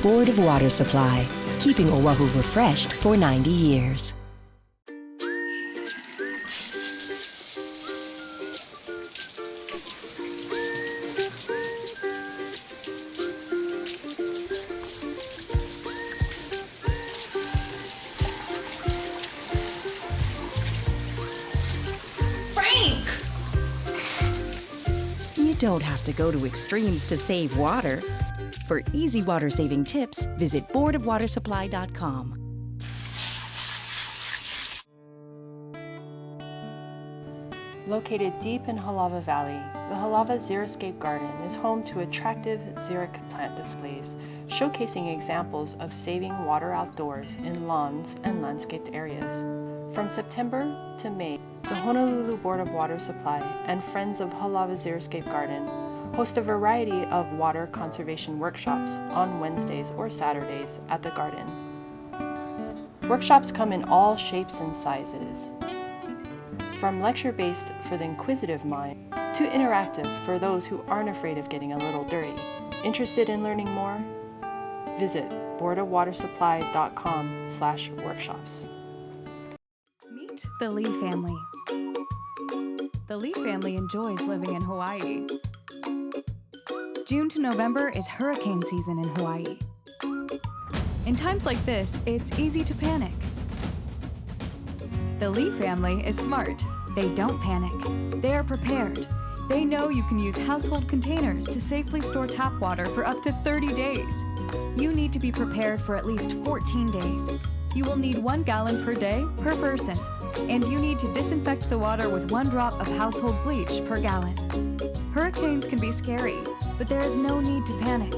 Board of Water Supply, keeping Oahu refreshed for 90 years. You don't have to go to extremes to save water. For easy water-saving tips, visit boardofwatersupply.com. Located deep in Halava Valley, the Halava Xeriscape Garden is home to attractive xeric plant displays, showcasing examples of saving water outdoors in lawns and landscaped areas. From September to May, the Honolulu Board of Water Supply and Friends of Halava Xeriscape Garden host a variety of water conservation workshops on Wednesdays or Saturdays at the garden. Workshops come in all shapes and sizes, from lecture-based for the inquisitive mind to interactive for those who aren't afraid of getting a little dirty. Interested in learning more? Visit boardofwatersupply.com/workshops. Meet the Lee family. The Lee family enjoys living in Hawaii. June to November is hurricane season in Hawaii. In times like this, it's easy to panic. The Lee family is smart. They don't panic. They are prepared. They know you can use household containers to safely store tap water for up to 30 days. You need to be prepared for at least 14 days. You will need 1 gallon per day per person, and you need to disinfect the water with 1 drop of household bleach per gallon. Hurricanes can be scary, but there is no need to panic.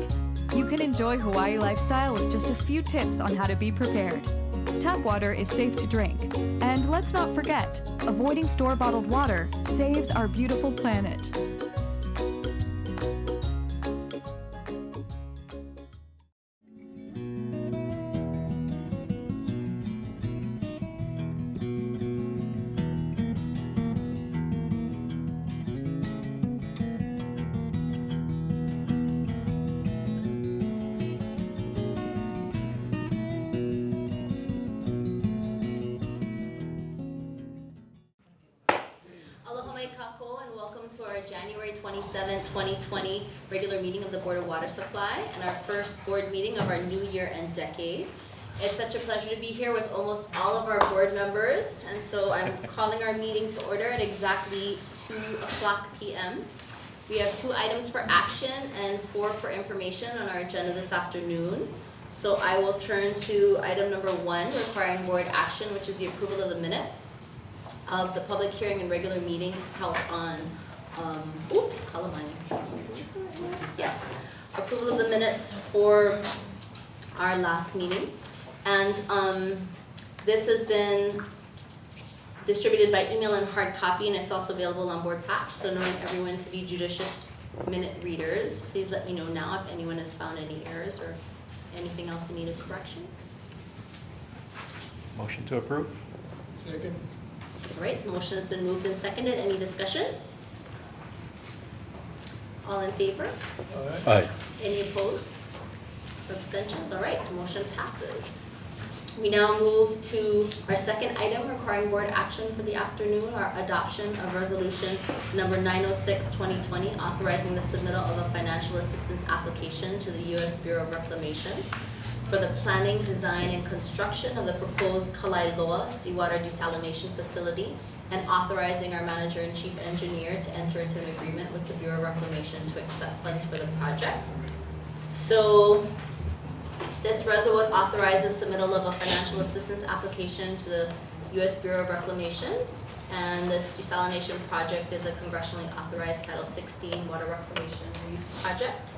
You can enjoy Hawaii lifestyle with just a few tips on how to be prepared. Tap water is safe to drink. And let's not forget, avoiding store-bottled water saves our beautiful planet. And welcome to our January 27, 2020 regular meeting of the Board of Water Supply and our first board meeting of our new year and decade. It's such a pleasure to be here with almost all of our board members, and so I'm calling our meeting to order at exactly 2 o'clock p.m. We have 2 items for action and 4 for information on our agenda this afternoon. So I will turn to item number 1, requiring board action, which is the approval of the minutes of the public hearing and regular meeting held on, yes, approval of the minutes for our last meeting. And this has been distributed by email and hard copy, and it's also available on board packs. So knowing everyone to be judicious minute readers, please let me know now if anyone has found any errors or anything else in need of correction. Motion to approve. Second. All right, the motion has been moved and seconded. Any discussion? All in favor? Aye. Any opposed? Or abstentions? All right, the motion passes. We now move to our second item requiring board action for the afternoon, our adoption of resolution number 906-2020, authorizing the submittal of a financial assistance application to the U.S. Bureau of Reclamation for the planning, design, and construction of the proposed Kalailoa seawater desalination facility, and authorizing our manager and chief engineer to enter into an agreement with the Bureau of Reclamation to accept funds for the project. So this resolution authorizes submittal of a financial assistance application to the U.S. Bureau of Reclamation, and this desalination project is a congressionally authorized Title 16 water reclamation and reuse project.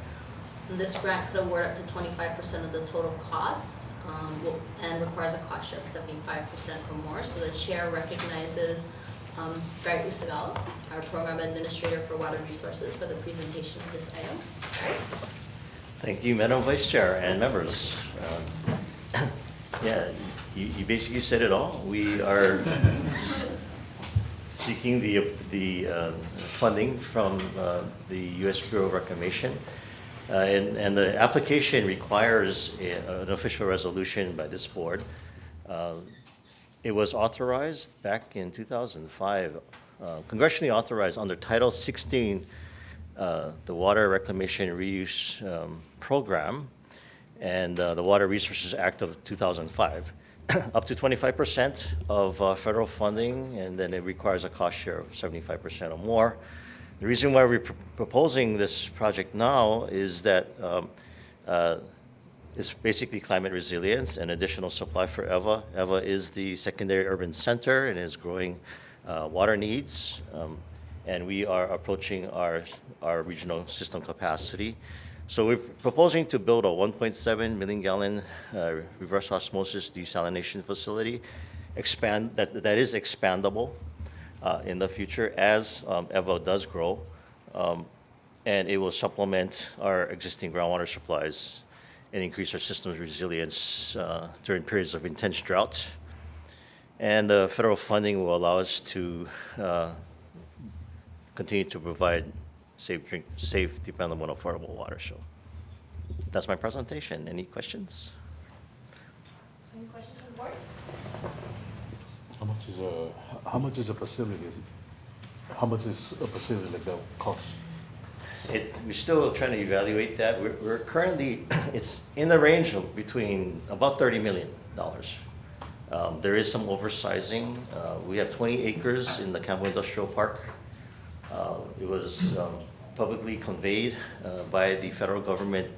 And this grant could award up to 25% of the total cost and requires a cost share of 75% or more. So the chair recognizes Barry Usagawa, our program administrator for water resources, for the presentation of this item. Barry? Thank you, Madam Vice Chair and members. Yeah, you basically said it all. We are seeking the funding from the U.S. Bureau of Reclamation And the application requires an official resolution by this board. It was authorized back in 2005, congressionally authorized under Title 16, the Water Reclamation Reuse Program, and the Water Resources Act of 2005, up to 25% of federal funding, and then it requires a cost share of 75% or more. The reason why we're proposing this project now is that it's basically climate resilience and additional supply for EVA. EVA is the secondary urban center and is growing water needs. And we are approaching our regional system capacity. So we're proposing to build a 1.7 million gallon reverse osmosis desalination facility, that is expandable in the future as EVA does grow. And it will supplement our existing groundwater supplies and increase our system's resilience during periods of intense drought. And the federal funding will allow us to continue to provide safe, dependable, and affordable water. So that's my presentation. Any questions? Any questions from the board? How much is a facility? How much is a facility like that cost? We're still trying to evaluate that. We're currently, it's in the range of between about $30 million. There is some oversizing. We have 20 acres in the Campo Industrial Park. It was publicly conveyed by the federal government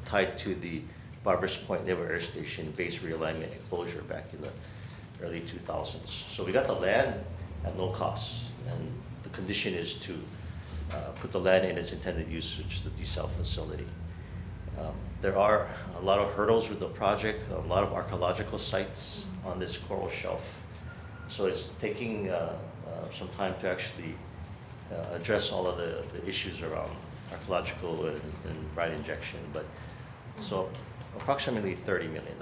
tied to the Barbers Point Naval Air Station base realignment and closure back in the early 2000s. So we got the land at no cost, and the condition is to put the land in its intended use, which is the desal facility. There are a lot of hurdles with the project, a lot of archaeological sites on this coral shelf. So it's taking some time to actually address all of the issues around archaeological and brine injection. But so approximately $30 million.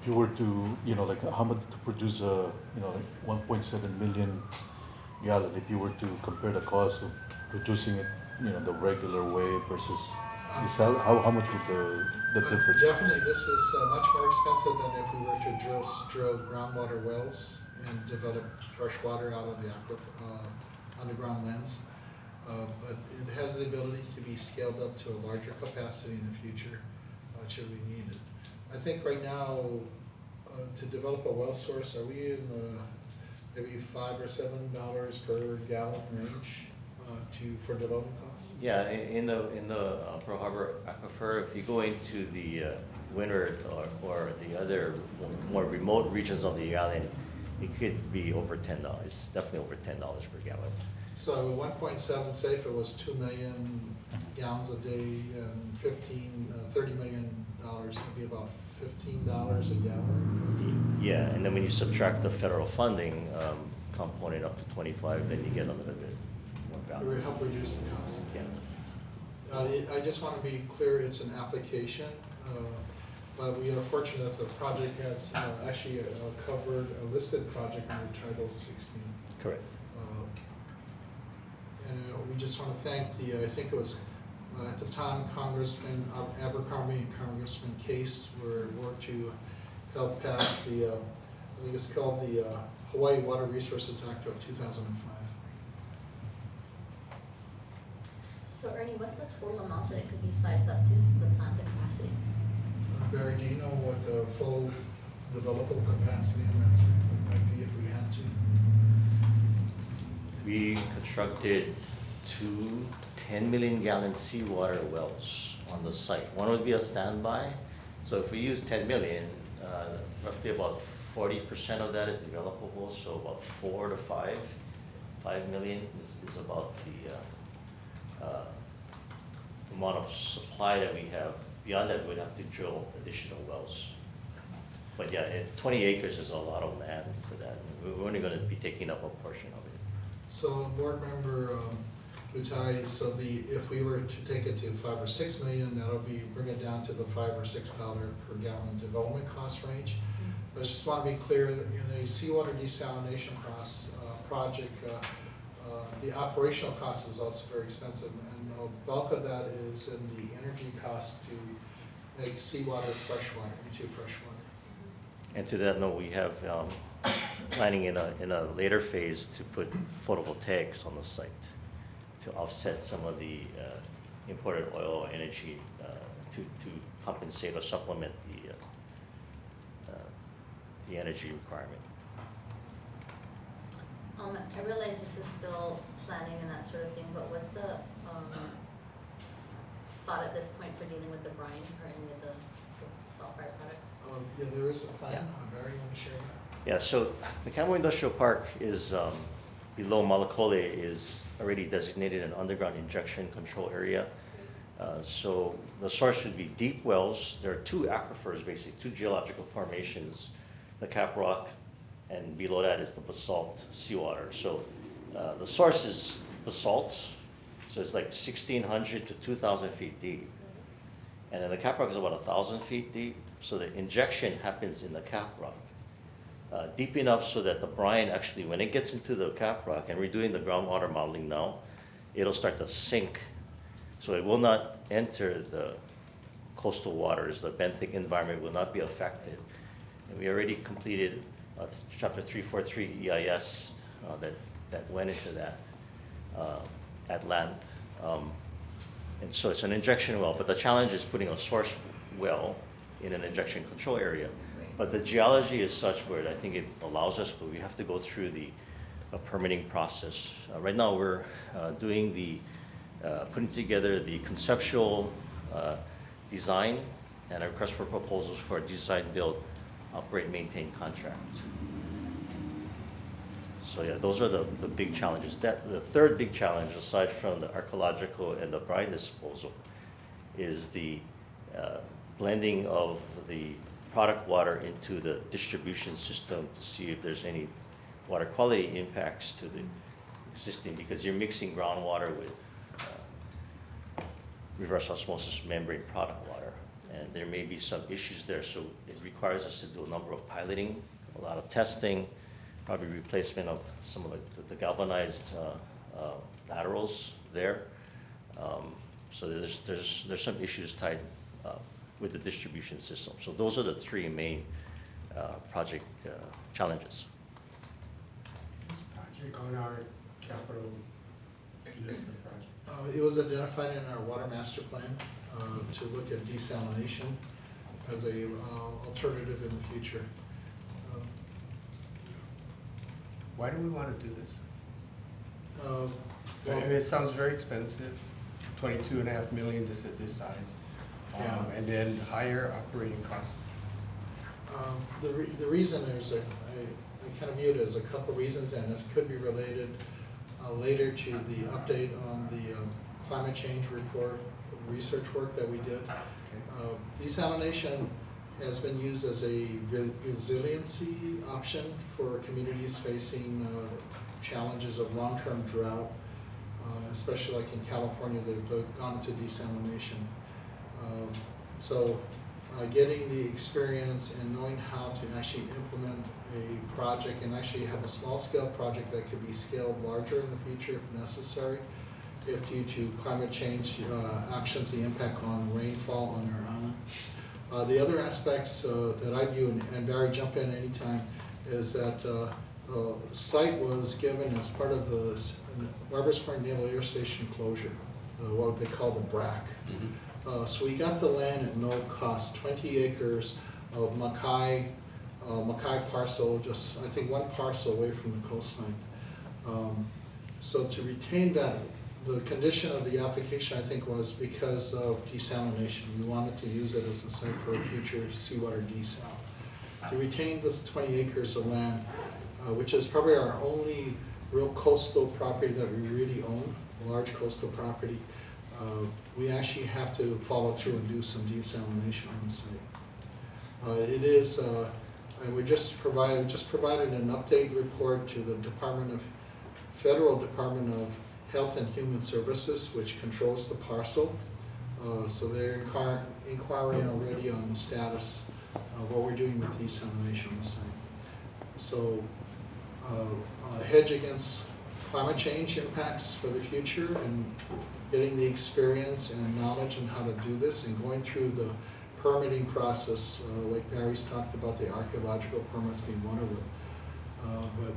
If you were to, like how much to produce a, like 1.7 million gallon, if you were to compare the cost of producing it, the regular way versus desal, how much would the difference? Definitely, this is much more expensive than if we were to drill groundwater wells and develop fresh water out of the underground lands. But it has the ability to be scaled up to a larger capacity in the future, should we need it. I think right now, to develop a well source, are we in the maybe $5 or $7 per gallon range for development costs? Yeah, in the Pearl Harbor aquifer, if you go into the Windward or the other more remote regions of the island, it could be over $10. It's definitely over $10 per gallon. So 1.7, say if it was 2 million gallons a day, and $30 million would be about $15 a gallon. Yeah, and then when you subtract the federal funding component up to 25, then you get a little bit more It value. would help reduce the cost. Yeah. I just want to be clear, it's an application, but we are fortunate that the project has actually covered a listed project under Title 16. Correct. And we just want to thank I think it was at the time Congressman Abercrombie and Congressman Case worked to help pass I think it's called the Hawaii Water Resources Act of 2005. So Ernie, what's the total amount that it could be sized up to, the plant capacity? Barry, do you know what the full developable capacity on that site might be if we had to? We constructed two 10 million gallon seawater wells on the site. One would be a standby. So if we use 10 million, roughly about 40% of that is developable. So about 4 to 5 million is about the amount of supply that we have. Beyond that, we'd have to drill additional wells. But yeah, 20 acres is a lot of land for that. We're only going to be taking up a portion of it. So board member Butai, so if we were to take it to 5 or 6 million, that'll bring it down to the $5 or $6 per gallon development cost range. But I just want to be clear that in a seawater desalination project, the operational cost is also very expensive, and a bulk of that is in the energy cost to make seawater freshwater, into freshwater. And to that note, we have planning in a later phase to put photovoltaics on the site to offset some of the imported oil energy to compensate or supplement the energy requirement. I realize this is still planning and that sort of thing, but what's the thought at this point for dealing with the brine or any of the salt fire product? Yeah, there is a plan. Yeah. Barry, you want to share that? Yeah, so the Campo Industrial Park is below Malakole is already designated an underground injection control area. So the source should be deep wells. There are two aquifers, basically, two geological formations, the Cap Rock, and below that is the basalt seawater. So the source is basalt, so it's like 1,600 to 2,000 feet deep. And then the Cap Rock is about 1,000 feet deep, so the injection happens in the Cap Rock. Deep enough so that the brine actually, when it gets into the Cap Rock, and we're doing the groundwater modeling now, it'll start to sink. So it will not enter the coastal waters, the benthic environment will not be affected. And we already completed Chapter 343 EIS that went into that at land. And so it's an injection well, but the challenge is putting a source well in an injection control area. But the geology is such where I think it allows us, but we have to go through the permitting process. Right now we're doing putting together the conceptual design and a request for proposals for a design, build, operate, maintain contract. So yeah, those are the big challenges. The third big challenge, aside from the archaeological and the brine disposal, is the blending of the product water into the distribution system to see if there's any water quality impacts to the existing, because you're mixing groundwater with reverse osmosis membrane product water, and there may be some issues there. So it requires us to do a number of piloting, a lot of testing, probably replacement of some of the galvanized laterals there. So there's some issues tied with the distribution system. So those are the three main project challenges. Is this project on our capital list of projects? It was identified in our water master plan to look at desalination as a alternative in the future. Why do we want to do this? Well, I mean, it sounds very expensive, 22.5 million just at this size. Yeah. And then higher operating costs. The reason I kind of view it as a couple reasons, and it could be related later to the update on the climate change report, research work that we did. Desalination has been used as a resiliency option for communities facing challenges of long-term drought, especially like in California, they've gone into desalination. So getting the experience and knowing how to actually implement a project and actually have a small-scale project that could be scaled larger in the future if necessary, if due to climate change actions, the impact on rainfall on our island. The other aspects that I view, and Barry, jump in anytime, is that the site was given as part of the Barbers Point Naval Air Station closure, what they call the BRAC. Mm-hmm. So we got the land at no cost, 20 acres of Mackay parcel, just I think one parcel away from the coastline. So to retain that, the condition of the application, I think, was because of desalination. We wanted to use it as a site for a future seawater desal. To retain this 20 acres of land, which is probably our only real coastal property that we really own, a large coastal property, we actually have to follow through and do some desalination on the site. It is, and we just provided an update report to the Federal Department of Health and Human Services, which controls the parcel. So they're inquiring already on the status of what we're doing with desalination on the site. So a hedge against climate change impacts for the future and getting the experience and knowledge on how to do this and going through the permitting process, like Mary's talked about, the archaeological permits being one of them. But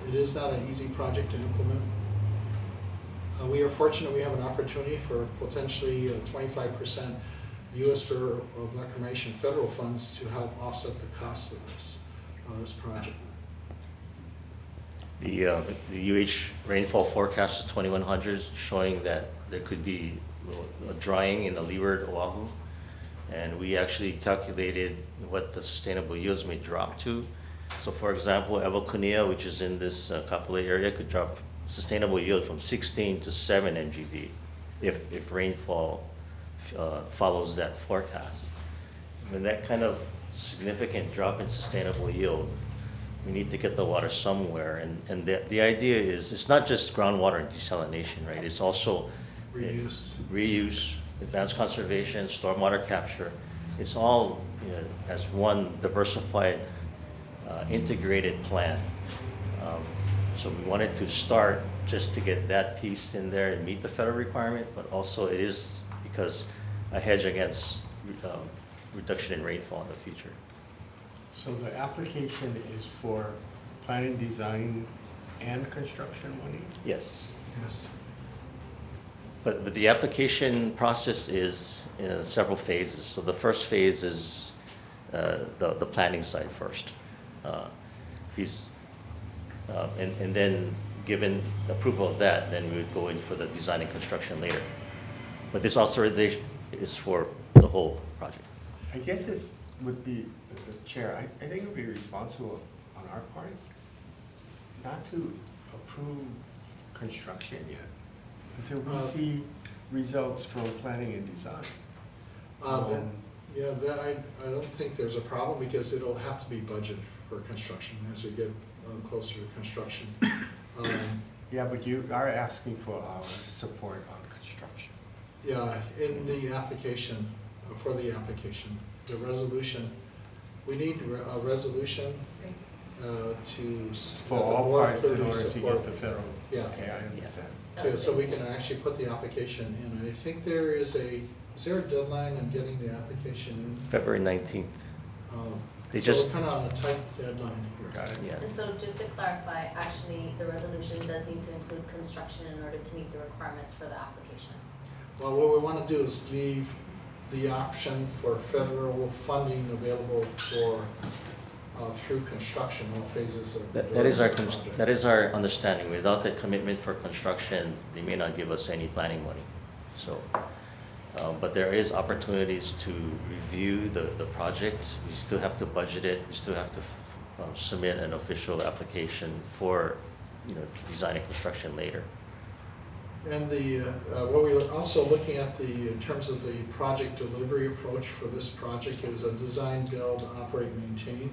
it is not an easy project to implement. We are fortunate we have an opportunity for potentially 25% U.S. Bureau of Reclamation federal funds to help offset the cost of this project. The UH rainfall forecast of 2100 showing that there could be a drying in the leeward Oahu. And we actually calculated what the sustainable yields may drop to. So for example, Evakunia, which is in this Kapolei area, could drop sustainable yield from 16 to 7 MGD if rainfall follows that forecast. When that kind of significant drop in sustainable yield, we need to get the water somewhere. And the idea is it's not just groundwater and desalination, right? It's also reuse, advanced conservation, stormwater capture. It's all as one diversified, integrated plan. So we wanted to start just to get that piece in there and meet the federal requirement, but also it is because a hedge against reduction in rainfall in the future. So the application is for planning, design, and construction money? Yes. Yes. But the application process is in several phases. So the first phase is the planning side first. And then given the approval of that, then we would go in for the design and construction later. But this authorization is for the whole project. I guess this would be, Chair, I think it would be responsible on our part not to approve construction yet until we see results from planning and design. I don't think there's a problem because it'll have to be budgeted for construction as we get closer to construction. Yeah, but you are asking for our support on construction. Yeah, in the application, for the application, the resolution, we need a resolution to. For all parts in order to get the federal. Yeah. Okay, I understand. So we can actually put the application in. I think is there a deadline on getting the application in? February 19th. They So just, we're kind of on a tight deadline here. Got it. yeah. And so just to clarify, actually, the resolution does need to include construction in order to meet the requirements for the application. Well, what we want to do is leave the option for federal funding available for, through construction, all phases of. That is our understanding. Without that commitment for construction, they may not give us any planning money. So, but there is opportunities to review the project. We still have to budget it. We still have to submit an official application for, design and construction later. And what we were also looking at in terms of the project delivery approach for this project is a design, build, operate, maintain.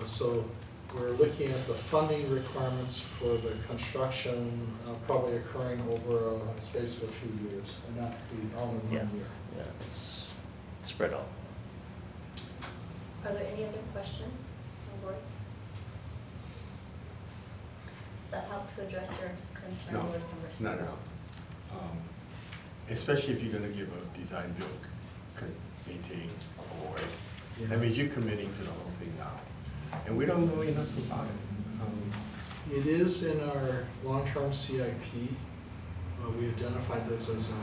So we're looking at the funding requirements for the construction probably occurring over a space of a few years and not be all in 1 year. Yeah, it's spread out. Are there any other questions on board? Does that help to address your concern? No, board members? not at all. Especially if you're gonna give a design, build, maintain award. That means you're committing to the whole thing now. And we don't know enough about it. It is in our long-term CIP. We identified this as a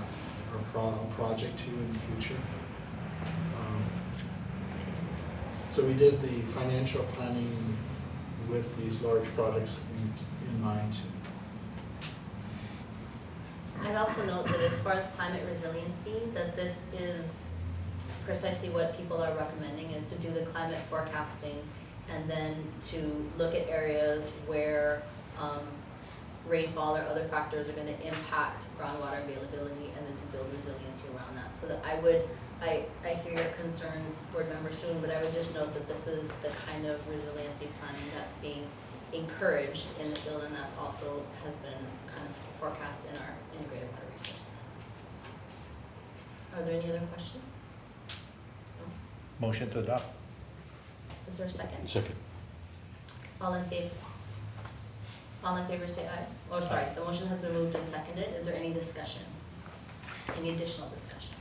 project too in the future. So we did the financial planning with these large projects in mind. I'd also note that as far as climate resiliency, that this is precisely what people are recommending, is to do the climate forecasting and then to look at areas where rainfall or other factors are going to impact groundwater availability and then to build resiliency around that. So that I hear your concern, board member Soon, but I would just note that this is the kind of resiliency planning that's being encouraged in the field, and that's also has been kind of forecast in our integrated water resource plan. Are there any other questions? No? Motion to adopt. Is there a second? Second. All in favor? All in favor say aye. Oh, sorry, the motion has been moved and seconded. Is there any discussion? Any additional discussion?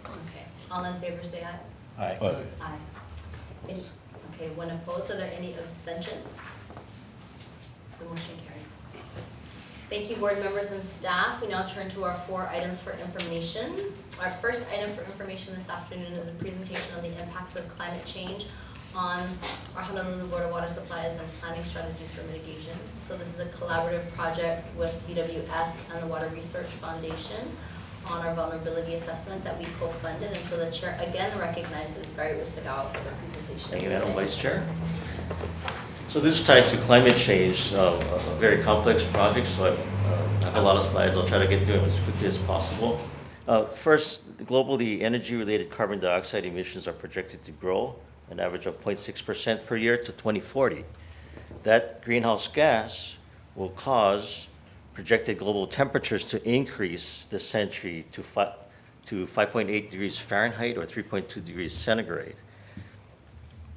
Okay, all in favor say aye. Aye. Aye. Okay, one opposed. Are there any abstentions? The motion carries. Thank you, board members and staff. We now turn to our 4 items for information. Our first item for information this afternoon is a presentation on the impacts of climate change on our Honolulu Board of Water Supplies and planning strategies for mitigation. So this is a collaborative project with BWS and the Water Research Foundation on our vulnerability assessment that we co-funded. And so the chair again recognizes Barry Usagawa for the presentation. Thank you, Madam Vice Chair. So this is tied to climate change, a very complex project, so I have a lot of slides. I'll try to get through them as quickly as possible. First, globally, energy-related carbon dioxide emissions are projected to grow an average of 0.6% per year to 2040. That greenhouse gas will cause projected global temperatures to increase this century to 5.8 degrees Fahrenheit or 3.2 degrees centigrade.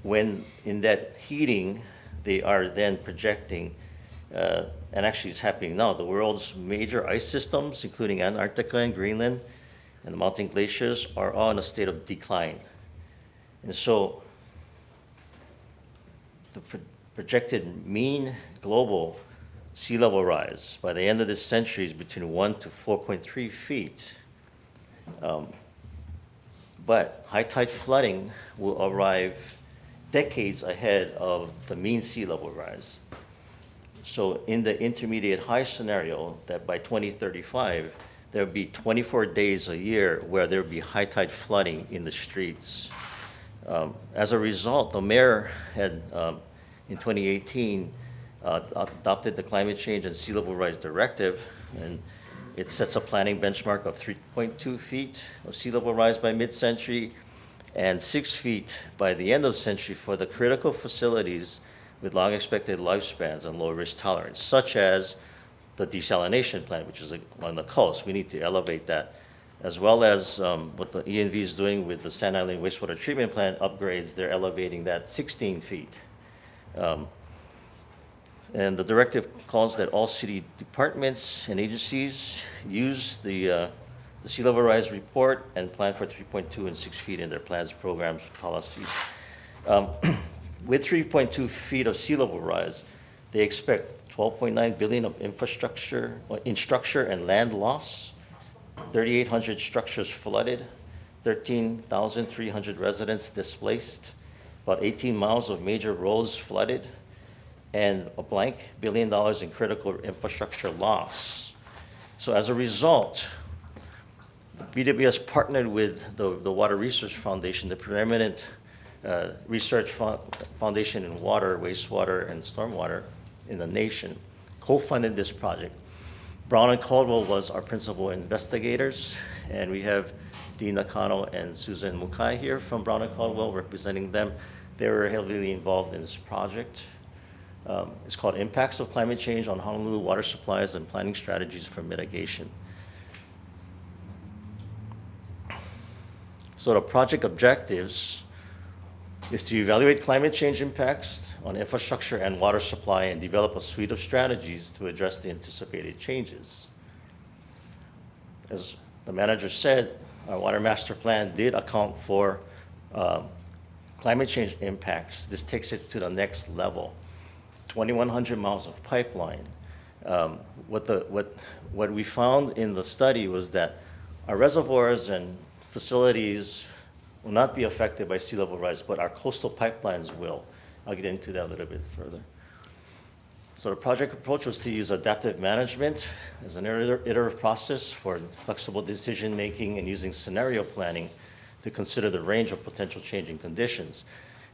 When in that heating, they are then projecting, and actually it's happening now, the world's major ice systems, including Antarctica and Greenland, and the mountain glaciers are all in a state of decline. And so the projected mean global sea level rise by the end of this century is between 1 to 4.3 feet. But high tide flooding will arrive decades ahead of the mean sea level rise. So in the intermediate high scenario, that by 2035, there will be 24 days a year where there will be high tide flooding in the streets. As a result, the mayor had, in 2018, adopted the Climate Change and Sea Level Rise Directive, and it sets a planning benchmark of 3.2 feet of sea level rise by mid-century, and 6 feet by the end of the century for the critical facilities with long expected lifespans and low risk tolerance, such as the desalination plant, which is on the coast. We need to elevate that, as well as what the ENV is doing with the Sand Island wastewater treatment plant upgrades. They're elevating that 16 feet. And the directive calls that all city departments and agencies use the sea level rise report and plan for 3.2 and 6 feet in their plans, programs, policies. With 3.2 feet of sea level rise, they expect 12.9 billion of infrastructure, and land loss, 3,800 structures flooded, 13,300 residents displaced, about 18 miles of major roads flooded, and a blank $1 billion in critical infrastructure loss. So as a result, BWS partnered with the Water Research Foundation, the preeminent research foundation in water, wastewater, and stormwater in the nation, co-funded this project. Brown and Caldwell was our principal investigators, and we have Dean Nakano and Susan Mukai here from Brown and Caldwell representing them. They were heavily involved in this project. It's called Impacts of Climate Change on Honolulu Water Supplies and Planning Strategies for Mitigation. So the project objectives is to evaluate climate change impacts on infrastructure and water supply and develop a suite of strategies to address the anticipated changes. As the manager said, our water master plan did account for climate change impacts. This takes it to the next level. 2,100 miles of pipeline. What we found in the study was that our reservoirs and facilities will not be affected by sea level rise, but our coastal pipelines will. I'll get into that a little bit further. So the project approach was to use adaptive management as an iterative process for flexible decision making and using scenario planning to consider the range of potential changing conditions.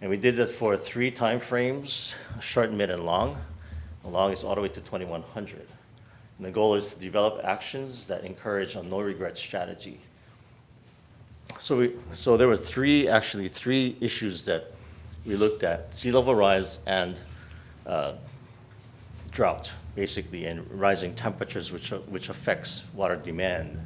And we did that for 3 time frames, short, mid, and long. The long is all the way to 2,100. And the goal is to develop actions that encourage a no-regret strategy. So there were three issues that we looked at: sea level rise and drought, basically, and rising temperatures, which affects water demand.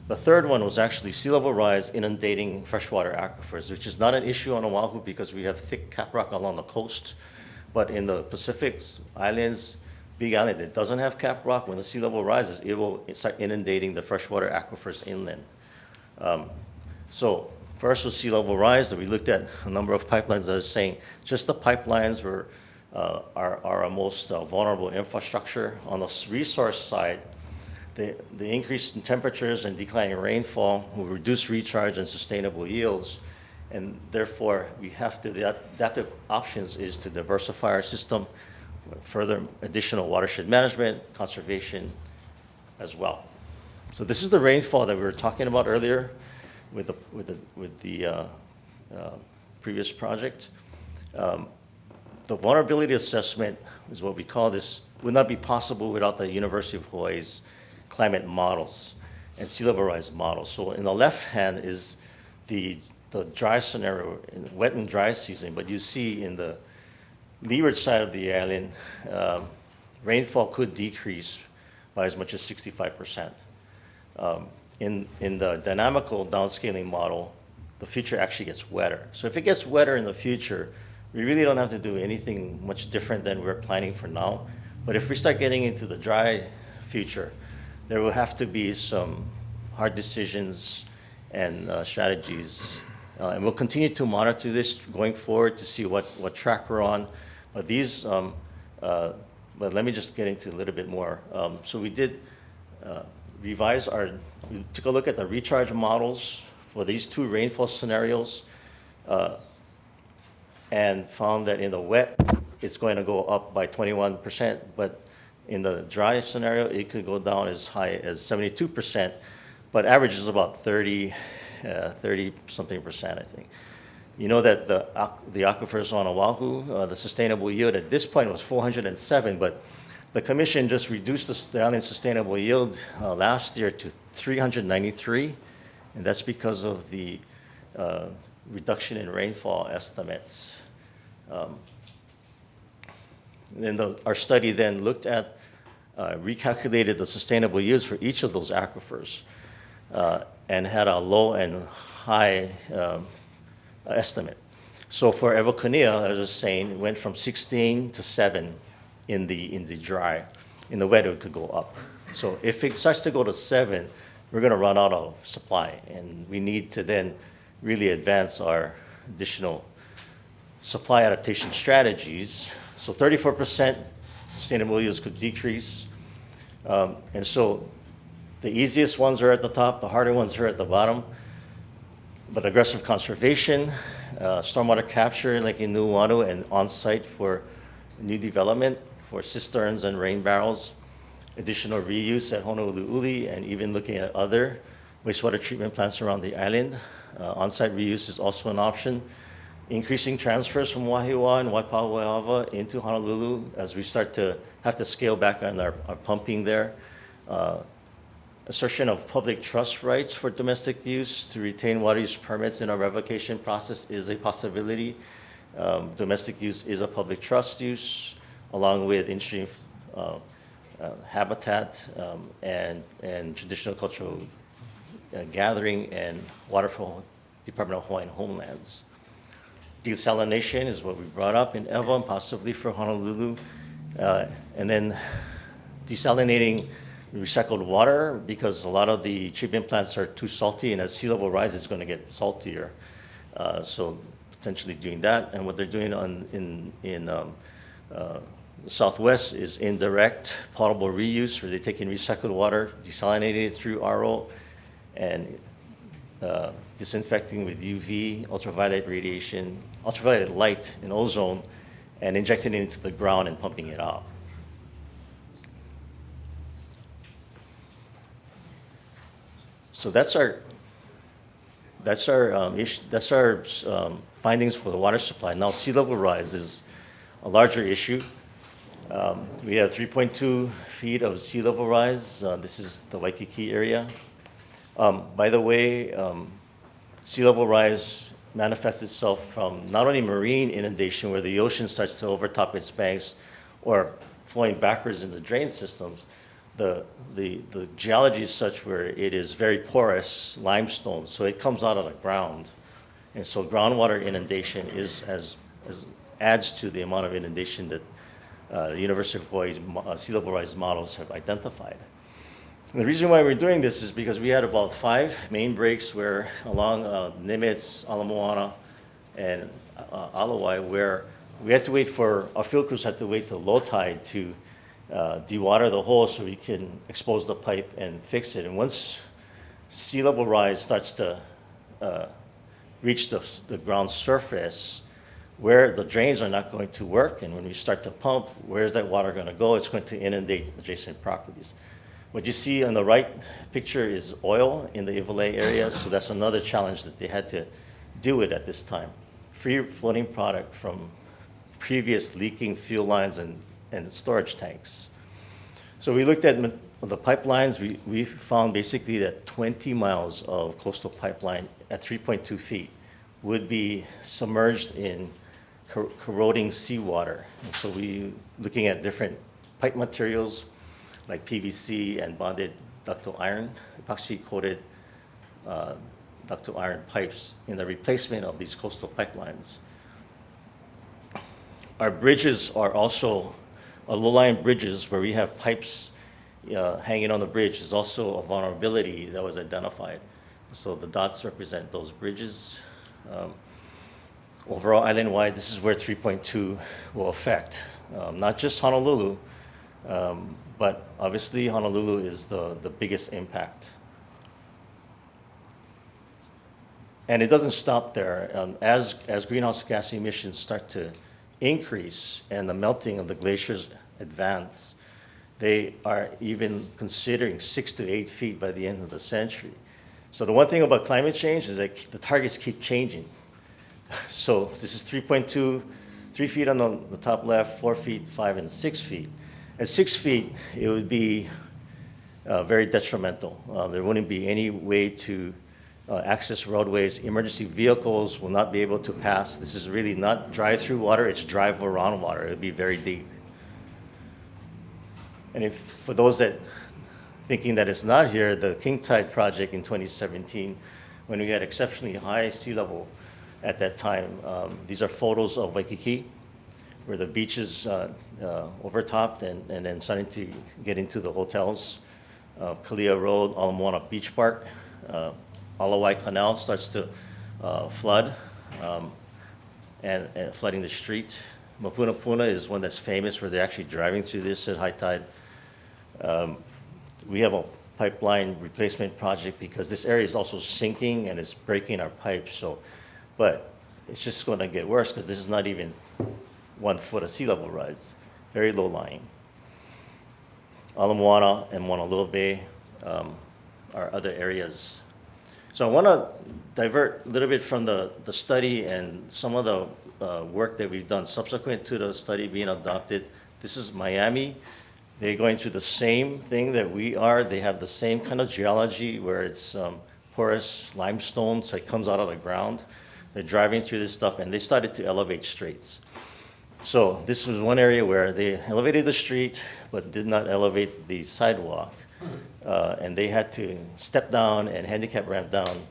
The third one was actually sea level rise inundating freshwater aquifers, which is not an issue on Oahu because we have thick caprock along the coast. But in the Pacific Islands, big island that doesn't have cap rock, when the sea level rises, it will start inundating the freshwater aquifers inland. So first was sea level rise, that we looked at a number of pipelines that are saying just the pipelines are our most vulnerable infrastructure. On the resource side, the increase in temperatures and declining rainfall will reduce recharge and sustainable yields, and therefore the adaptive options is to diversify our system, further additional watershed management, conservation as well. So this is the rainfall that we were talking about earlier with the previous project. The vulnerability assessment is what we call this, would not be possible without the University of Hawaii's climate models and sea level rise models. So in the left hand is the dry scenario, in wet and dry season, but you see in the leeward side of the island, rainfall could decrease by as much as 65%. In the dynamical downscaling model, the future actually gets wetter. So if it gets wetter in the future, we really don't have to do anything much different than we're planning for now. But if we start getting into the dry future, there will have to be some hard decisions and strategies. And we'll continue to monitor this going forward to see what track we're on. But these, but let me just get into a little bit more. So we did revise we took a look at the recharge models for these two rainfall scenarios and found that in the wet, it's going to go up by 21%, but in the dry scenario, it could go down as high as 72%, but average is about 30-something percent, I think. You know that the aquifers on Oahu, the sustainable yield at this point was 407, but the commission just reduced the island sustainable yield last year to 393, and that's because of the reduction in rainfall estimates. Our study then looked at, recalculated the sustainable yields for each of those aquifers and had a low and high estimate. So for Evocanea, I was just saying, it went from 16 to 7 in the dry. In the wet, it could go up. So if it starts to go to 7, we're going to run out of supply, and we need to then really advance our additional supply adaptation strategies. So 34% sustainable yields could decrease. And so the easiest ones are at the top, the harder ones are at the bottom. But aggressive conservation, stormwater capture like in Nuuanu and on-site for new development for cisterns and rain barrels, additional reuse at Honolulu'uli, and even looking at other wastewater treatment plants around the island. On-site reuse is also an option. Increasing transfers from Wahiawa and Waipahueava into Honolulu as we start to have to scale back on our pumping there. Assertion of public trust rights for domestic use to retain water use permits in our revocation process is a possibility. Domestic use is a public trust use, along with in-stream habitat and traditional cultural gathering and water for Department of Hawaiian Homelands. Desalination is what we brought up in Ewa and possibly for Honolulu. And then desalinating recycled water, because a lot of the treatment plants are too salty, and as sea level rises, it's going to get saltier. So potentially doing that. And what they're doing in the Southwest is indirect potable reuse, where they take in recycled water, desalinating it through RO, and disinfecting with UV, ultraviolet radiation, ultraviolet light and ozone, and injecting it into the ground and pumping it out. So that's our findings for the water supply. Now sea level rise is a larger issue. We have 3.2 feet of sea level rise. This is the Waikiki area. By the way, sea level rise manifests itself from not only marine inundation, where the ocean starts to overtop its banks or flowing backwards in the drain systems. The geology is such where it is very porous limestone, so it comes out of the ground. And so groundwater inundation adds to the amount of inundation that University of Hawaii's sea level rise models have identified. And the reason why we're doing this is because we had about 5 main breaks where along Nimitz, Ala Moana, and Alawai, where we had to wait for, our field crews had to wait till low tide to dewater the hole so we can expose the pipe and fix it. And once sea level rise starts to reach the ground surface, where the drains are not going to work, and when we start to pump, where's that water going to go? It's going to inundate adjacent properties. What you see on the right picture is oil in the Ivalai area, so that's another challenge that they had to deal with at this time. Free floating product from previous leaking fuel lines and storage tanks. So we looked at the pipelines. We found basically that 20 miles of coastal pipeline at 3.2 feet would be submerged in corroding seawater. And so we looking at different pipe materials like PVC and bonded ductile iron, epoxy-coated ductile iron pipes in the replacement of these coastal pipelines. Our bridges are also, low-lying bridges where we have pipes hanging on the bridge is also a vulnerability that was identified. So the dots represent those bridges. Overall, island-wide, this is where 3.2 will affect, not just Honolulu, but obviously Honolulu is the biggest impact. And it doesn't stop there. As greenhouse gas emissions start to increase and the melting of the glaciers advance, they are even considering 6 to 8 feet by the end of the century. So the one thing about climate change is that the targets keep changing. So this is 3.2, 3 feet on the top left, 4 feet, 5, and 6 feet. At 6 feet, it would be very detrimental. There wouldn't be any way to access roadways. Emergency vehicles will not be able to pass. This is really not drive-through water, it's drive-around water. It would be very deep. And if, for those that thinking that it's not here, the King Tide project in 2017, when we had exceptionally high sea level at that time, these are photos of Waikiki, where the beach is overtopped and then starting to get into the hotels. Kalia Road, Ala Moana Beach Park, Alawai Canal starts to flood and flooding the street. Mapuna Puna is one that's famous where they're actually driving through this at high tide. We have a pipeline replacement project because this area is also sinking and it's breaking our pipes. So, but it's just going to get worse because this is not even 1 foot of sea level rise, very low lying. Ala Moana and Moanalua Bay are other areas. So I want to divert a little bit from the study and some of the work that we've done subsequent to the study being adopted. This is Miami. They're going through the same thing that we are. They have the same kind of geology where it's porous limestone, so it comes out of the ground. They're driving through this stuff, and they started to elevate streets. So this was one area where they elevated the street, but did not elevate the sidewalk. And they had to step down and handicap ramp down.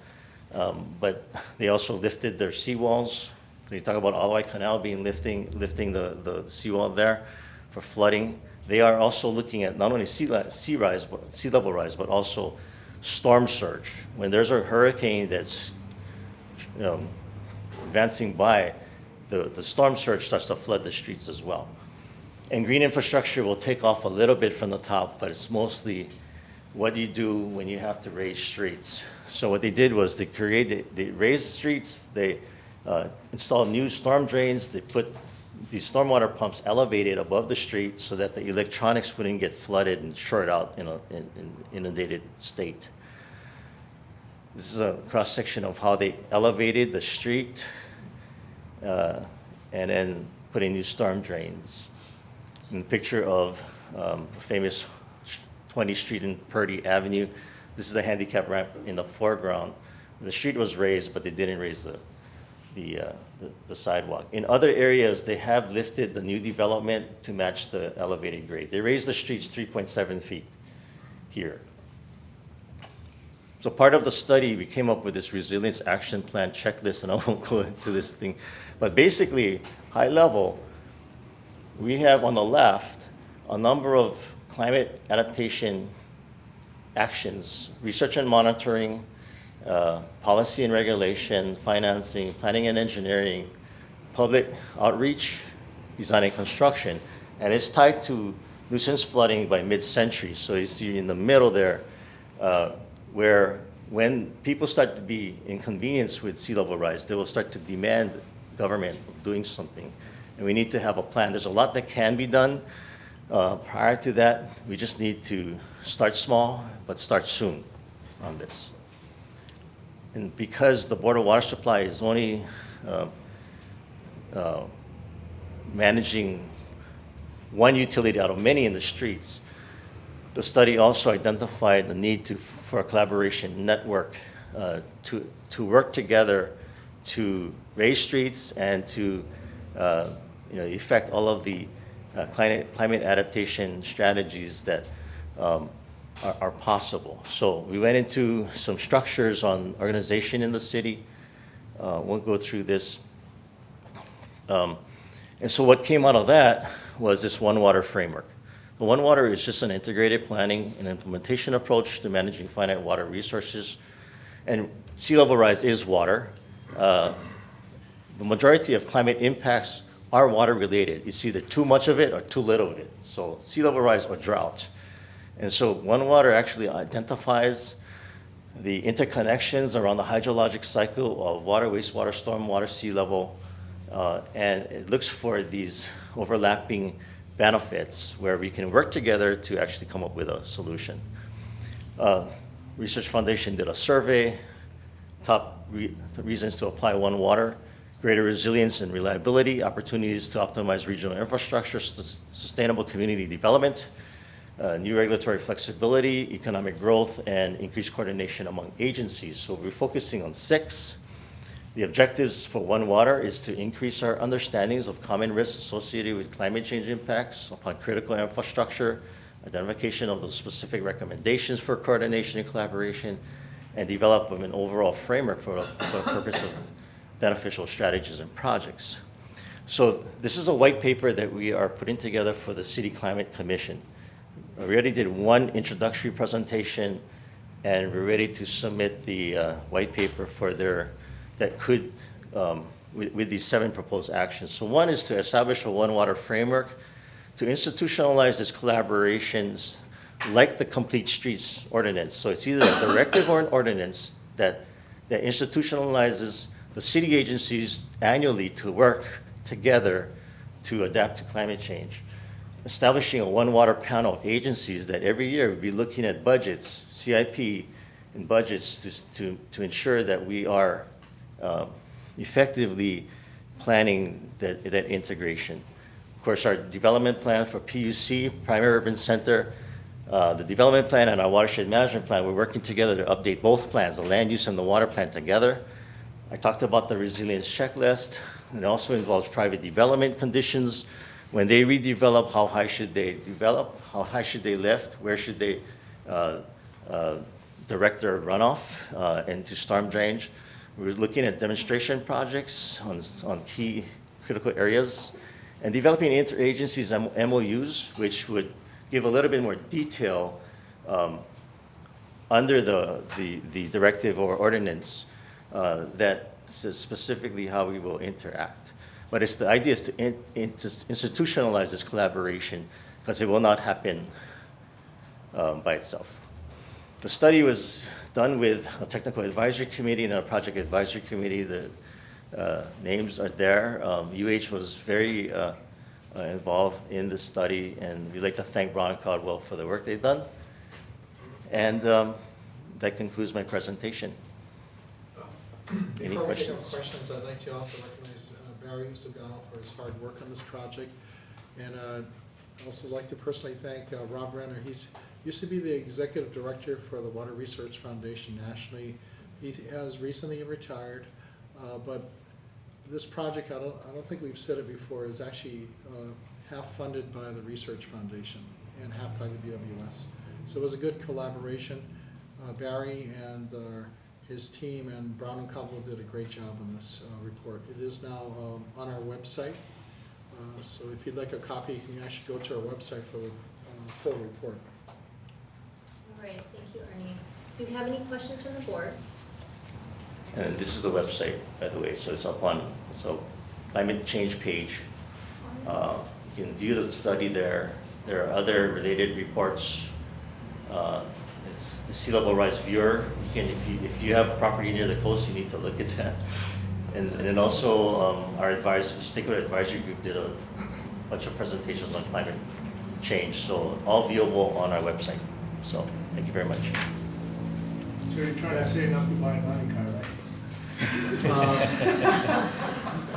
But they also lifted their seawalls. So you talk about Alawai Canal being lifting the seawall there for flooding. They are also looking at not only sea level rise, but also storm surge. When there's a hurricane that's advancing by, the storm surge starts to flood the streets as well. And green infrastructure will take off a little bit from the top, but it's mostly what do you do when you have to raise streets. So what they did was they raised streets, they installed new storm drains, they put these stormwater pumps elevated above the street so that the electronics wouldn't get flooded and short out in an inundated state. This is a cross-section of how they elevated the street and then put in new storm drains. And a picture of famous 20th Street and Purdy Avenue. This is the handicap ramp in the foreground. The street was raised, but they didn't raise the sidewalk. In other areas, they have lifted the new development to match the elevated grade. They raised the streets 3.7 feet here. So part of the study, we came up with this resilience action plan checklist, and I won't go into this thing. But basically, high level, we have on the left a number of climate adaptation actions, research and monitoring, policy and regulation, financing, planning and engineering, public outreach, design and construction, and it's tied to nuisance flooding by mid-century. So you see in the middle there, where when people start to be inconvenienced with sea level rise, they will start to demand government doing something. And we need to have a plan. There's a lot that can be done. Prior to that, we just need to start small, but start soon on this. And because the Board of Water Supply is only managing one utility out of many in the streets, the study also identified the need for a collaboration network to work together to raise streets and to effect all of the climate adaptation strategies that are possible. So we went into some structures on organization in the city. Won't go through this. And so what came out of that was this One Water framework. The One Water is just an integrated planning and implementation approach to managing finite water resources. And sea level rise is water. The majority of climate impacts are water related. It's either too much of it or too little of it. So sea level rise or drought. And so One Water actually identifies the interconnections around the hydrologic cycle of water, wastewater, stormwater, sea level, and it looks for these overlapping benefits where we can work together to actually come up with a solution. Research Foundation did a survey, top reasons to apply One Water, greater resilience and reliability, opportunities to optimize regional infrastructure, sustainable community development, new regulatory flexibility, economic growth, and increased coordination among agencies. So we're focusing on 6. The objectives for One Water is to increase our understandings of common risks associated with climate change impacts upon critical infrastructure, identification of the specific recommendations for coordination and collaboration, and develop an overall framework for the purpose of beneficial strategies and projects. So this is a white paper that we are putting together for the City Climate Commission. We already did one introductory presentation, and we're ready to submit the white paper for that could, with these 7 proposed actions. So one is to establish a One Water framework to institutionalize these collaborations like the Complete Streets Ordinance. So it's either a directive or an ordinance that institutionalizes the city agencies annually to work together to adapt to climate change. Establishing a One Water panel of agencies that every year would be looking at budgets, CIP, and budgets to ensure that we are effectively planning that integration. Of course, our development plan for PUC, Primary Urban Center, the development plan and our watershed management plan, we're working together to update both plans, the land use and the water plan together. I talked about the resilience checklist. It also involves private development conditions. When they redevelop, how high should they develop? How high should they lift? Where should they direct their runoff into storm drainage? We're looking at demonstration projects on key critical areas and developing interagencies MOUs, which would give a little bit more detail under the directive or ordinance that says specifically how we will interact. But the idea is to institutionalize this collaboration because it will not happen by itself. The study was done with a technical advisory committee and a project advisory committee. The names are there. UH was very involved in the study, and we'd like to thank Brown and Caldwell for the work they've done. And that concludes my presentation. Any Before questions? we take up questions, I'd like to also recognize Barry Usagano for his hard work on this project. And I'd also like to personally thank Rob Renner. He's used to be the executive director for the Water Research Foundation nationally. He has recently retired, but this project, I don't think we've said it before, is actually half funded by the Research Foundation and half by the BWS. So it was a good collaboration. Barry and his team and Brown and Caldwell did a great job on this report. It is now on our website. So if you'd like a copy, you can actually go to our website for the full report. All right, thank you, Ernie. Do we have any questions from the board? And this is the website, by the way, so it's up on, it's a climate change page. You can view the study there. There are other related reports. It's the sea level rise viewer. You can, if you have property near the coast, you need to look at that. And then also our stakeholder advisory group did a bunch of presentations on climate change. So all viewable on our website. So thank you very much. So you're trying to say not to buy a money car, right?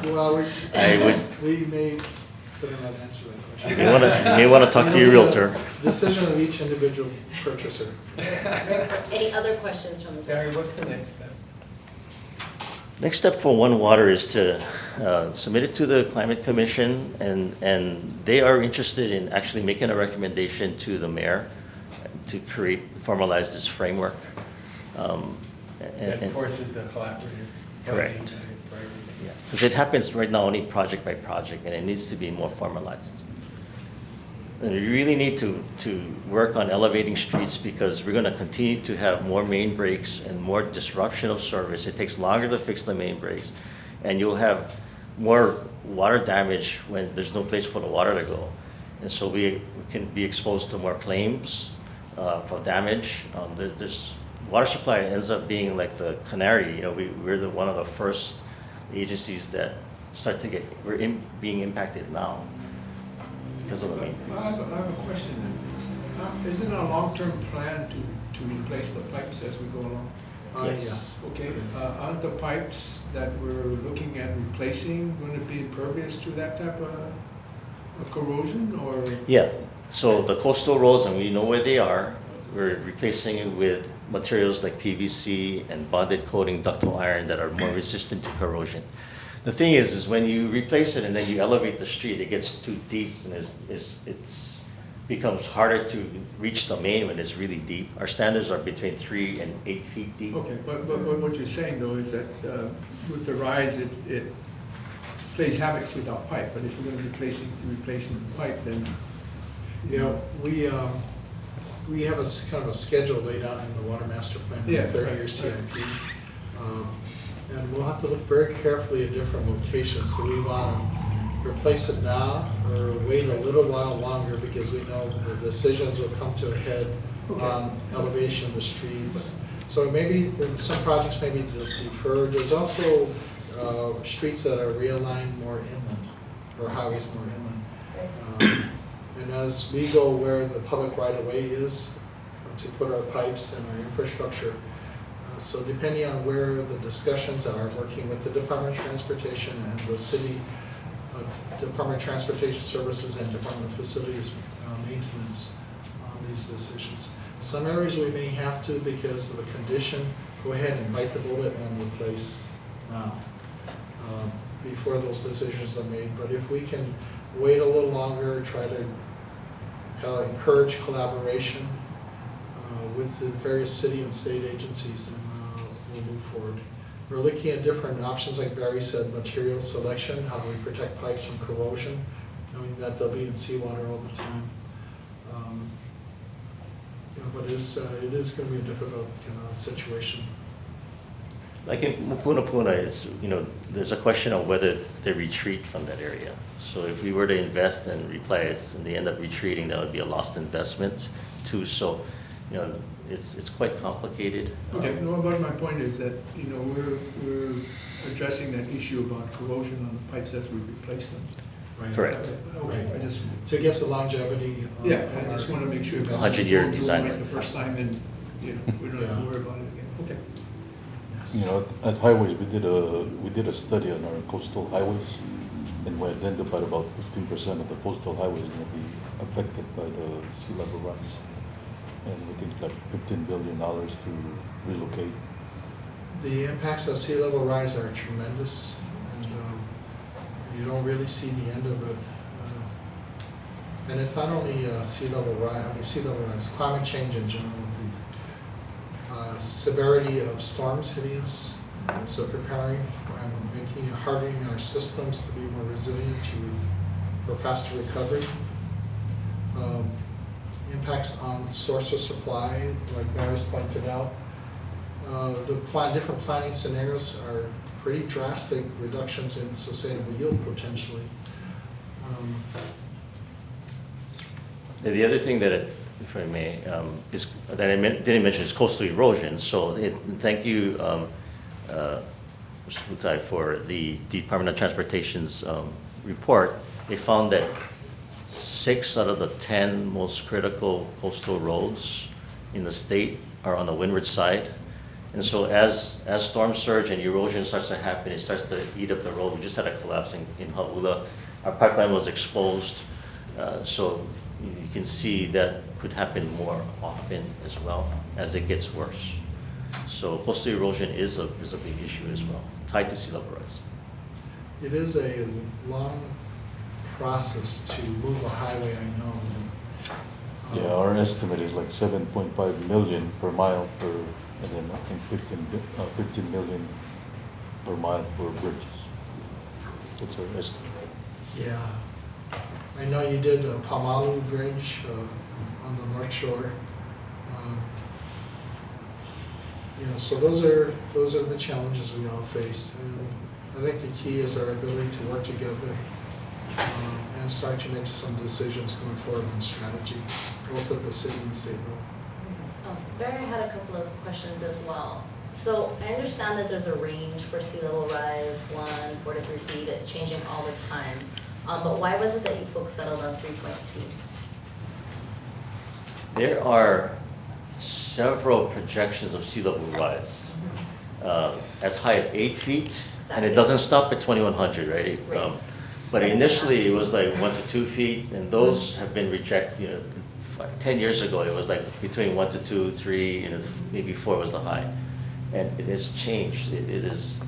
Well, I we may not answer that question. You may want to talk to your realtor. Decision of each individual purchaser. Any other questions from the board? Barry, what's the next step? Next step for One Water is to submit it to the Climate Commission, and they are interested in actually making a recommendation to the mayor to formalize this framework. That forces the collaborative. Correct. planning for everything. Because it happens right now only project by project, and it needs to be more formalized. And we really need to work on elevating streets because we're going to continue to have more main breaks and more disruption of service. It takes longer to fix the main breaks, and you'll have more water damage when there's no place for the water to go. And so we can be exposed to more claims for damage. There's water supply ends up being like the canary. You know, we're one of the first agencies that start to being impacted now because of the main breaks. I have a question then. Isn't a long-term plan to replace the pipes as we go along? Yes. Okay, Yes. aren't the pipes that we're looking at replacing going to be impervious to that type of corrosion or? Yeah, so the coastal roads, and we know where they are, we're replacing it with materials like PVC and bonded coating ductile iron that are more resistant to corrosion. The thing is when you replace it and then you elevate the street, it gets too deep and it's becomes harder to reach the main when it's really deep. Our standards are between 3 and 8 feet deep. Okay, but what you're saying though is that with the rise, it plays havoc with our pipe, but if we're going to be replacing the pipe, then. Yeah, we have a kind of a schedule laid out in the Water Master Plan, Yeah, the 30-year right, CIP. And we'll have to look very carefully at different locations. Do we want to replace it now or wait a little while longer because we know the decisions will come to a head on elevation of the streets. So maybe some projects may be deferred. There's also streets that are realigned more inland or highways more inland. And as we go where the public right-of-way is to put our pipes and our infrastructure, so depending on where the discussions are, working with the Department of Transportation and the City Department of Transportation Services and Department of Facilities Maintenance on these decisions. Some areas we may have to because of the condition, go ahead and bite the bullet and replace now before those decisions are made. But if we can wait a little longer, try to encourage collaboration with the various city and state agencies, and we'll move forward. We're looking at different options, like Barry said, material selection, how do we protect pipes from corrosion, knowing that they'll be in seawater all the time. But it is going to be a difficult situation. Like in Mupuna Puna, it's, there's a question of whether they retreat from that area. So if we were to invest and replace and they end up retreating, that would be a lost investment too. So, it's quite complicated. Okay, no, but my point is that, we're addressing that issue about corrosion on the pipes as we replace them. Right. Correct. Okay, I just. To get the longevity. Yeah, I just want to make sure. 100-year design. The first time and, we don't have to worry about it again. Okay. Yes. At highways, we did a study on our coastal highways, and we identified about 15% of the coastal highways will be affected by the sea level rise. And we think like $15 billion to relocate. The impacts of sea level rise are tremendous, and you don't really see the end of it. And it's not only sea level rise, climate change in general, the severity of storms hitting us, so preparing and hardening our systems to be more resilient to faster recovery. Impacts on source of supply, like Barry's pointed out. Different planning scenarios are pretty drastic reductions in sustainable yield potentially. The other thing that, if I may, is that I didn't mention is coastal erosion. So thank you, Mr. Hutai, for the Department of Transportation's report. They found that 6 out of the 10 most critical coastal roads in the state are on the windward side. And so as storm surge and erosion starts to happen, it starts to eat up the road. We just had a collapse in Haula. Our pipeline was exposed. So you can see that could happen more often as well as it gets worse. So coastal erosion is a big issue as well, tied to sea level rise. It is a long process to move a highway, I know. Yeah, our estimate is like 7.5 million per mile per, and then I think 15 million per mile for bridges. That's our estimate. Yeah. I know you did a Pamalu Bridge on the North Shore. So those are the challenges we all face. And I think the key is our ability to work together and start to make some decisions going forward on strategy, both at the city and state level. Barry had a couple of questions as well. So I understand that there's a range for sea level rise, 4 to 3 feet. It's changing all the time. But why was it that you folks settled on 3.2? There are several projections of sea level rise, as high as 8 feet, and it doesn't stop at 2100, right? Right. But initially it was like 1 to 2 feet, and those have been rejected. 10 years ago it was like between 1 to 2, 3, and maybe 4 was the high, and it has changed. It is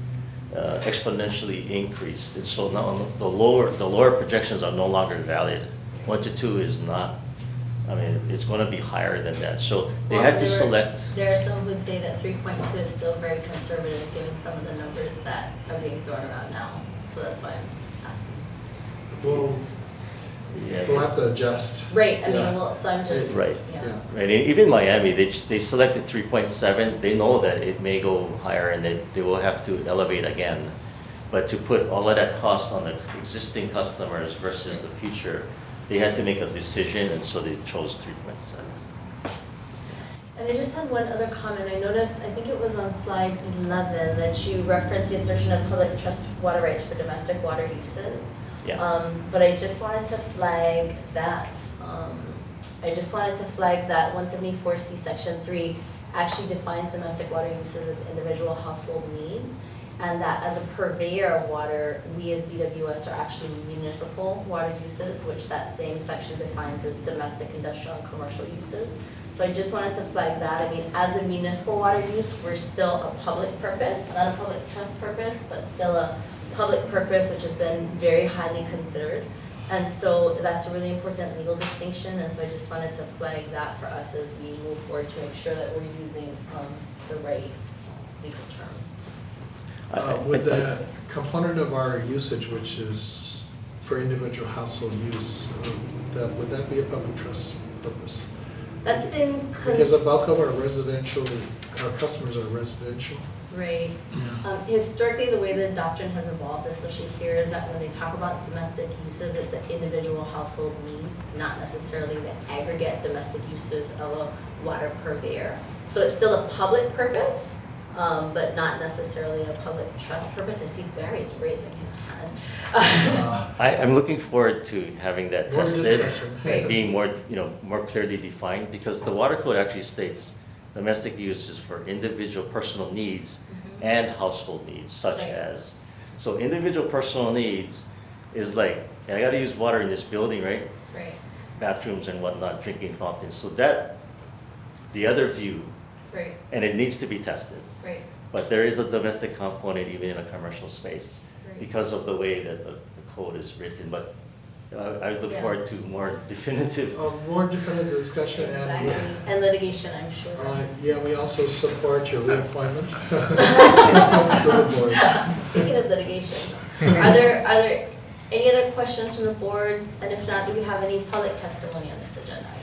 exponentially increased, and so now the lower projections are no longer valid. 1 to 2 is not. I mean, it's going to be higher than that. So they had to select. There are some who would say that 3.2 is still very conservative given some of the numbers that are being thrown around now. So that's why I'm asking. Well, we'll have to adjust. Right. I mean, well, so I'm just. Right. Yeah. Right. Even Miami, they selected 3.7. They know that it may go higher and that they will have to elevate again. But to put all of that cost on the existing customers versus the future, they had to make a decision, and so they chose 3.7. And I just had one other comment. I noticed, I think it was on slide 11, that you referenced the assertion of public trust water rights for domestic water uses. Yeah. But I just wanted to flag that. 174C section 3 actually defines domestic water uses as individual household needs, and that as a purveyor of water, we as BWS are actually municipal water uses, which that same section defines as domestic, industrial, and commercial uses. So I just wanted to flag that. I mean, as a municipal water use, we're still a public purpose, not a public trust purpose, but still a public purpose, which has been very highly considered. And so that's a really important legal distinction, and so I just wanted to flag that for us as we move forward to make sure that we're using the right legal terms. With the component of our usage, which is for individual household use, would that be a public trust purpose? That's been Because the bulk of our customers are residential. Right. Historically, the way the doctrine has evolved, especially here, is that when they talk about domestic uses, it's an individual household needs, not necessarily the aggregate domestic uses of a water purveyor. So it's still a public purpose, but not necessarily a public trust purpose. I see Barry's raising his hand. I'm looking forward to having that More tested, discussion. being more clearly defined, because the water code actually states domestic use is for individual personal needs and household needs, such Right. as. So individual personal needs is like, I gotta use water in this building, right? Right. Bathrooms and whatnot, drinking fountains. So that, the other view, Right. and it needs to be tested. Right. But there is a domestic component even in a commercial space Right. because of the way that the code is written. But I look Yeah. forward to more definitive. More definitive discussion Exactly. and, And litigation, I'm sure. yeah, we also support your reappointment to the board. Speaking of litigation, are there Any other questions from the board? And if not, do we have any public testimony on this agenda item?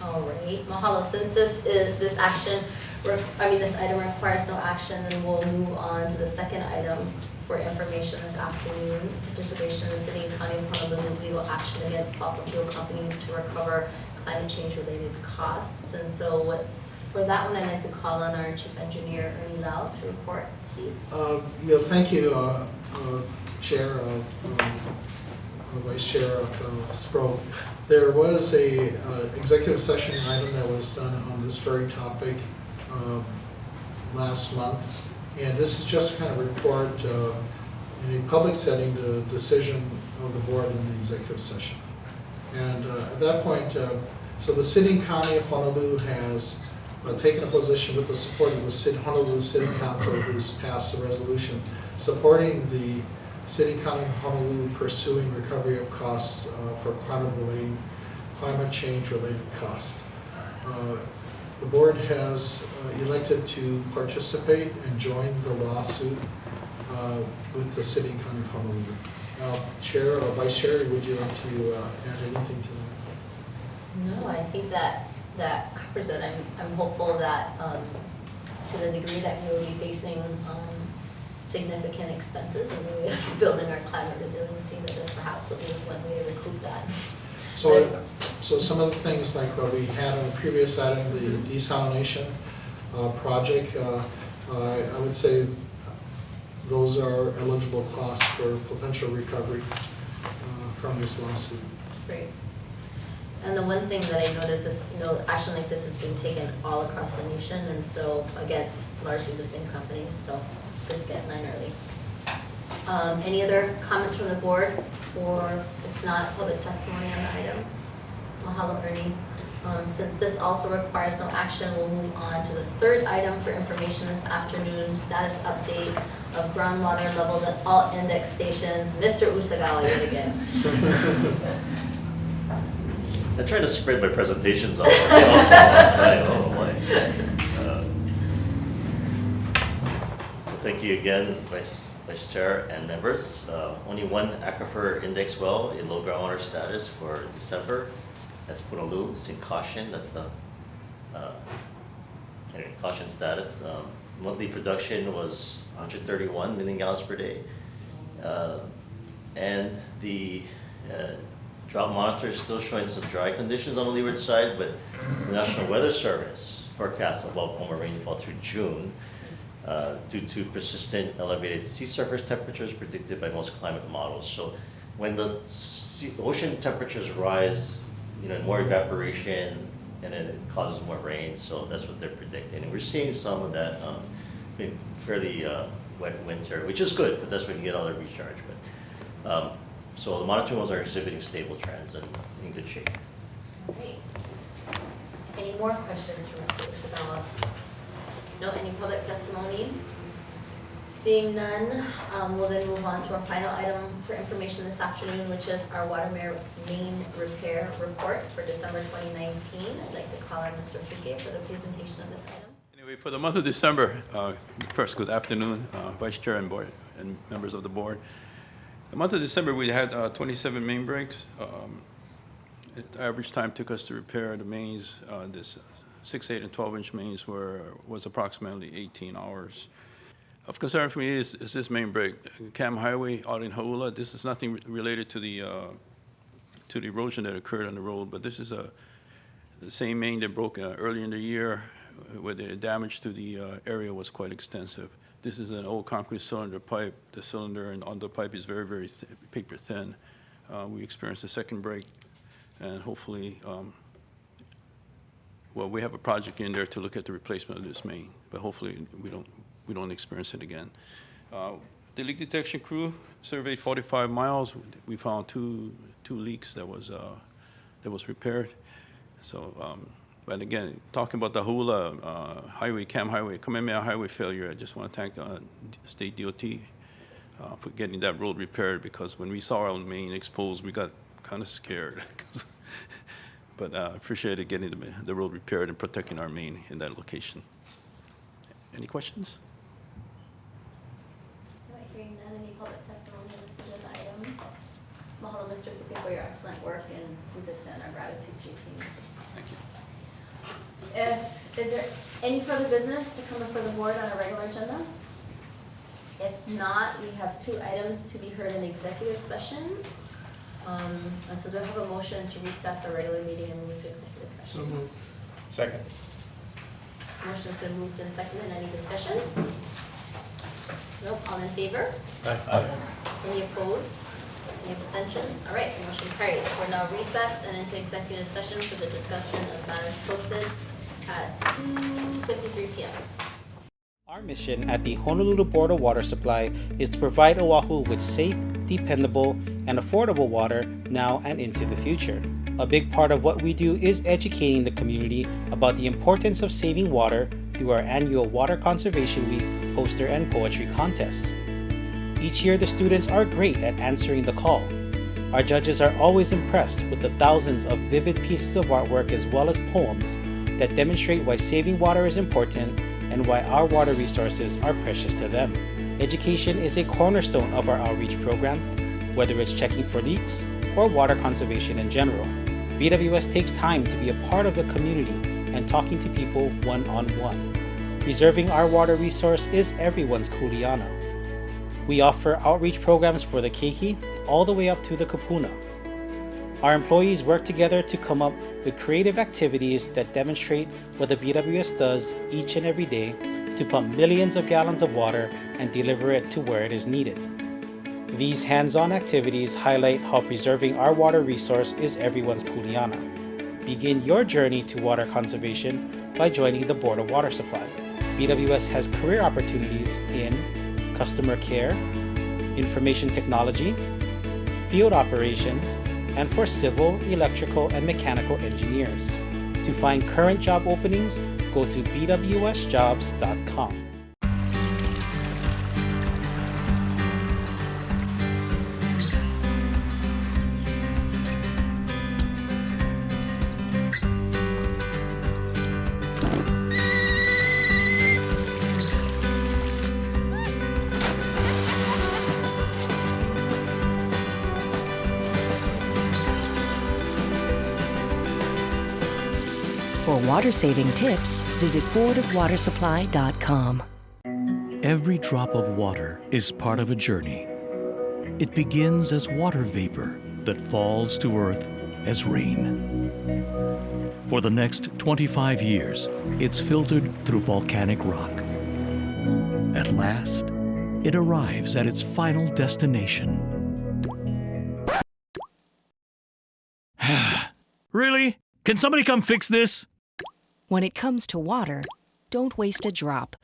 All right, mahalo. Since this item requires no action, then we'll move on to the second item for information this afternoon. Participation in the City and County of Honolulu's legal action against fossil fuel companies to recover climate change related costs. And so for that one, I'd like to call on our Chief Engineer, Ernie Lau, to report, please. Thank you, Chair, Vice Chair Spro. There was a executive session item that was done on this very topic last month, and this is just a kind of report in a public setting, the decision of the board in the executive session. And at that point, so the City and County of Honolulu has taken a position with the support of the Honolulu City Council, who's passed a resolution supporting the City and County of Honolulu pursuing recovery of costs for climate change related costs. The board has elected to participate and join the lawsuit with the City and County of Honolulu. Now, Chair or Vice Chair, would you like to add anything to that? No, I think that covers it. I'm hopeful that to the degree that we will be facing significant expenses in the way of building our climate resiliency, that this perhaps will be one way to recoup that. So some of the things like what we had on the previous item, the desalination project, I would say those are eligible costs for potential recovery from this lawsuit. Great. And the one thing that I noticed is, action like this is being taken all across the nation, and so against largely the same companies, so it's good to get in line early. Any other comments from the board, or if not, public testimony on the item? Mahalo, Ernie. Since this also requires no action, we'll move on to the third item for information this afternoon, status update of groundwater levels at all index stations. Mr. Usagawa yet again. I try to spread my presentations out. Oh boy. So thank you again, Vice Chair and members. Only one aquifer index well in low groundwater status for December. That's Punaluu. It's in caution. That's the caution status. Monthly production was 131 million gallons per day, and the drought monitor is still showing some dry conditions on the leeward side, but the National Weather Service forecasts above normal rainfall through June due to persistent elevated sea surface temperatures predicted by most climate models. So when the ocean temperatures rise, more evaporation, and then it causes more rain, so that's what they're predicting. And we're seeing some of that fairly wet winter, which is good, because that's when you get all the recharge. But so the monitoring wells are exhibiting stable trends and in good shape. Great. Any more questions for Mr. Usagawa? No, any public testimony? Seeing none, we'll then move on to our final item for information this afternoon, which is our water main repair report for December 2019. I'd like to call on Mr. Fuke for the presentation of this item. Anyway, for the month of December, first, good afternoon, Vice Chair and board and members of the board. The month of December, we had 27 main breaks. The average time took us to repair the mains, this 6, 8, and 12-inch mains was approximately 18 hours. Of concern for me is this main break, Cam Highway out in Hauula. This is nothing related to the erosion that occurred on the road, but this is the same main that broke early in the year, where the damage to the area was quite extensive. This is an old concrete cylinder pipe. The cylinder and on the pipe is very, very paper thin. We experienced a second break, and hopefully, well, we have a project in there to look at the replacement of this main, but hopefully we don't experience it again. The leak detection crew surveyed 45 miles. We found two leaks that was repaired. So. But again, talking about the Hauula highway, Cam Highway, Kamehameha Highway failure, I just want to thank State DOT for getting that road repaired, because when we saw our main exposed, we got kind of scared. But I appreciated getting the road repaired and protecting our main in that location. Any questions? Hearing none, any public Mahalo, Mr. Fuki, for your excellent work, and please extend our gratitude to your team. Thank you. Is there any further business to come before the board on a regular agenda? If not, we have 2 items to be heard in executive session. And so do I have a motion to recess our regular meeting and move to executive session? So moved. Second. Motion's been moved and seconded. Any discussion? Nope. All in favor? Aye. Any opposed? Any abstentions? All right, motion carries. We're now recessed and into executive session for the discussion of matters posted at 2:53 p.m. Our mission at the Honolulu Board of Water Supply is to provide Oahu with safe, dependable, and affordable water now and into the future. A big part of what we do is educating the community about the importance of saving water through our annual Water Conservation Week poster and poetry contests. Each year, the students are great at answering the call. Our judges are always impressed with the thousands of vivid pieces of artwork as well as poems that demonstrate why saving water is important and why our water resources are precious to them. Education is a cornerstone of our outreach program, whether it's checking for leaks or water conservation in general. BWS takes time to be a part of the community and talking to people one-on-one. Preserving our water resource is everyone's kuleana. We offer outreach programs for the keiki all the way up to the kupuna. Our employees work together to come up with creative activities that demonstrate what the BWS does each and every day to pump millions of gallons of water and deliver it to where it is needed. These hands-on activities highlight how preserving our water resource is everyone's kuleana. Begin your journey to water conservation by joining the Board of Water Supply. BWS has career opportunities in customer care, information technology, field operations, and for civil, electrical, and mechanical engineers. To find current job openings, go to bwsjobs.com. For water-saving tips, visit boardofwatersupply.com. Every drop of water is part of a journey. It begins as water vapor that falls to earth as rain. For the next 25 years, it's filtered through volcanic rock. At last, it arrives at its final destination. Really? Can somebody come fix this? When it comes to water, don't waste a drop.